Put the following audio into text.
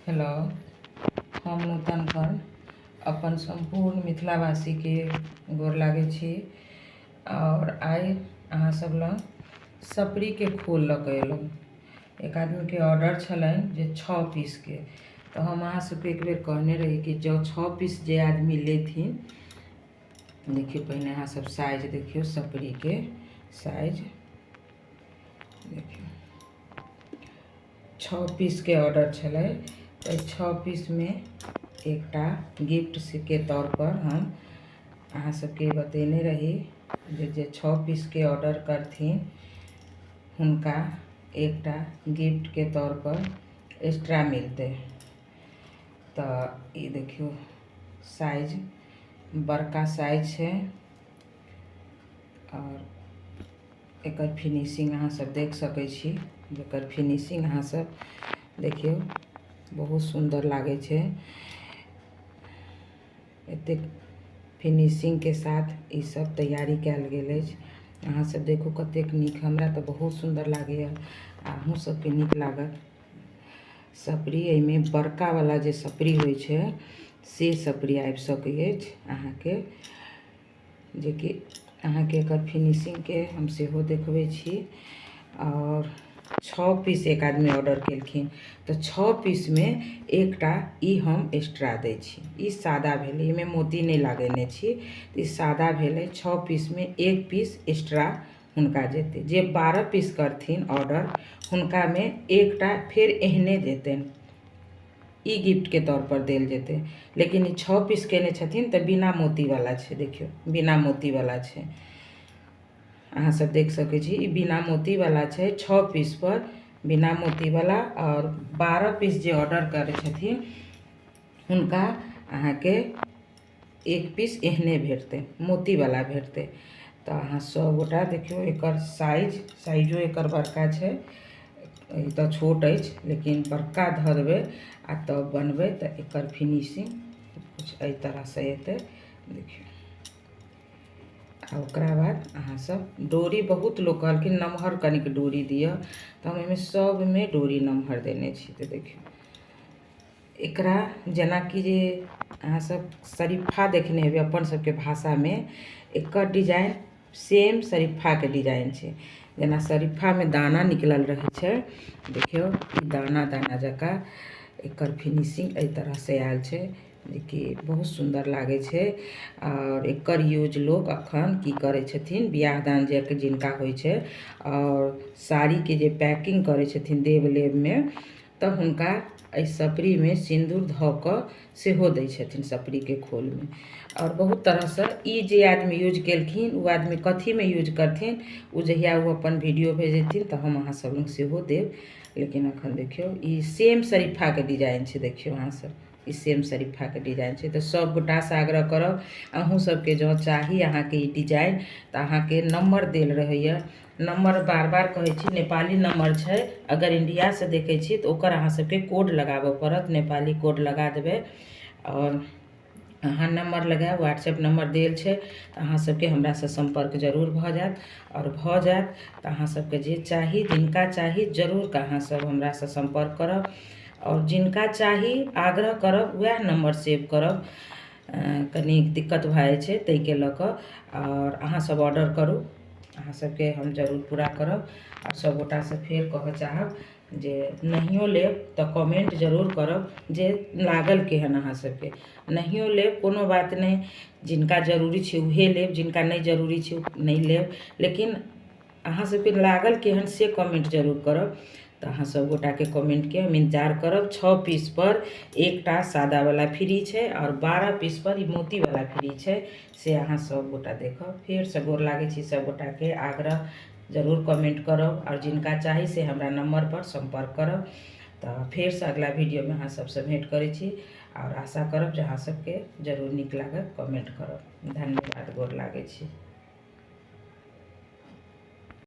Hello, हम नूतन कर्ण अपन संपूर्ण मिथिलावासी के गोर लागै छी। और आइ अहाँ सब लग सपरी के खोल लऽ कऽ अयलहुँ। एक आदमी के ऑर्डर छलनि जे 6 पीस के, तो हम अहाँ सबके एक बेर कहने रही कि जो 6 पीस जे आदमी लेथिन, देखियो पहले अहाँ सब साइज देखियो, सपरी के साइज देखियो। 6 पीस के ऑर्डर छलै, तो 6 पीस में एकटा गिफ्ट के तौर पर हम अहाँ सबके बतेने रही जे 6 पीस के ऑर्डर करथिन हुनका एकटा गिफ्ट के तौर पर एक्स्ट्रा मिलते। तो ये देखियो साइज बड़का साइज है और एकर फिनिशिंग अहाँ सब देख सकै छी। जेकर फिनिशिंग अहाँ सब देखियो, बहुत सुंदर लागे छे। एते फिनिशिंग के साथ ये सब तैयारी कैल गेल अछि। अहाँ सब देखो कतेक नीक, हमरा तो बहुत सुंदर लागे। अहूँ सबके नीक लागत। सपरी एहिमे बड़का वाला जे सपरी होइ छे से सपरी आबि सकै अछि अहाँके, जेकि अहाँके एकर फिनिशिंग के हम सेहो देखबै छी। और 6 पीस एक आदमी ऑर्डर केलखिन, तो 6 पीस में एकटा ई हम एक्स्ट्रा दै छी। ई सादा भेलै, एहिमे मोती नहीं लागेने छी। ई सादा भेलै। 6 पीस में एक पीस एक्स्ट्रा हुनका जेतै। जे 12 पीस करथिन ऑर्डर, हुनका में एकटा फिर एहने देतनि। ई गिफ्ट के तौर पर देल जेतै। लेकिन ई 6 पीस केने छथिन तो बिना मोती वाला छे। देखियो बिना मोती वाला छे, अहाँ सब देख सकै छी। ई बिना मोती वाला छे 6 पीस पर, बिना मोती वाला। और 12 पीस जे ऑर्डर करे छथिन हुनका अहाँके एक पीस एहने भेटते, मोती वाला भेटते। तो अहाँ सब गोटा देखियो एकर साइजो एकर बड़का छे। ई तो छोट अछि, लेकिन बड़का धऽ देबै आ तब बनबै तो एकर फिनिशिंग कुछ एहि तरह से एतै। देखियो आ ओकरा बाद अहाँ सब डोरी, बहुत लोग कहलखिन नमहर कनिक डोरी दिअ, तो हम एहिमे सब में डोरी नमहर देने छी। तो देखियो एकरा जेना कि जे अहाँ सब शरीफा देखने हेबै अपन सबके भाषा में, एकर डिजाइन सेम शरीफा के डिजाइन छे। जेना शरीफा में दाना निकलल रहे छे, देखियो दाना दाना जका एकर फिनिशिंग एहि तरह से आयल छे, जेकि बहुत सुंदर लागे छे। और एकर यूज लोग अखन की करे छथिन, बियाह दान जे जिनका होइ छे और साड़ी के जे पैकिंग करे छथिन देव लेव में, तो हुनका एहि सपरी में सिंदूर धऽ कऽ सेहो दै छथिन सपरी के खोल में। और बहुत तरह से ई जे आदमी यूज केलखिन, वो आदमी कथी में यूज करथिन, उ जहिया वो अपन वीडियो भेजेथिन तो हम अहाँ सब लग सेहो देव। लेकिन अखन देखियो ई सेम शरीफा के डिजाइन छे। देखियो अहाँ सब ई सेम शरीफा के डिजाइन छे। तो सब गोटा से आग्रह करब, अहूँ सबके जो चाही अहाँके ई डिजाइन, तो अहाँके नंबर देल रहैया। नंबर बार बार कहै छी, नेपाली नंबर छे। अगर इंडिया से देखे छी तो ओकर अहाँ सबके कोड लगाबऽ पड़त, नेपाली कोड लगा देबै। और अहाँ नंबर लगायब, व्हाट्सएप नंबर देल छे, तो अहाँ सबके हमरा से संपर्क जरूर भऽ जायत। और भऽ जायत तो अहाँ सबके जे चाही, जिनका चाही, जरूर के अहाँ सब हमरा से संपर्क करब। और जिनका चाही आग्रह करब वह नंबर सेव करब। कनी दिक्कत भऽ जाइ छे ताहिके लऽ कऽ। और अहाँ सब ऑर्डर करू, अहाँ सबके हम जरूर पूरा करब। और सब गोटा से फेर कहऽ चाहब जे नहियो लेब तो कमेंट जरूर करब जे लागल केहन अहाँ सबके। नहियो लेब कोनो बात नहीं, जिनका जरूरी छे उहे लेब, जिनका नहीं जरूरी छे नहीं लेब। लेकिन अहाँ सबके लागल केहन से कमेंट जरूर करब। तो अहाँ सब गोटा के कमेंट के हम इंतजार करब। 6 पीस पर एकटा सादा वाला फ्री छे और 12 पीस पर ई मोती वाला फ्री छे, से अहाँ सब गोटा देखब। फेर से गोर लागै छी सब गोटा के, आग्रह जरूर कमेंट करब। और जिनका चाही से हमरा नंबर पर संपर्क करब। तो फेर से अगला वीडियो में अहाँ सबसे भेंट करै छी। और आशा करब जे अहाँ सबके जरूर नीक लागत, कमेंट करब। धन्यवाद, गोर लागै छी।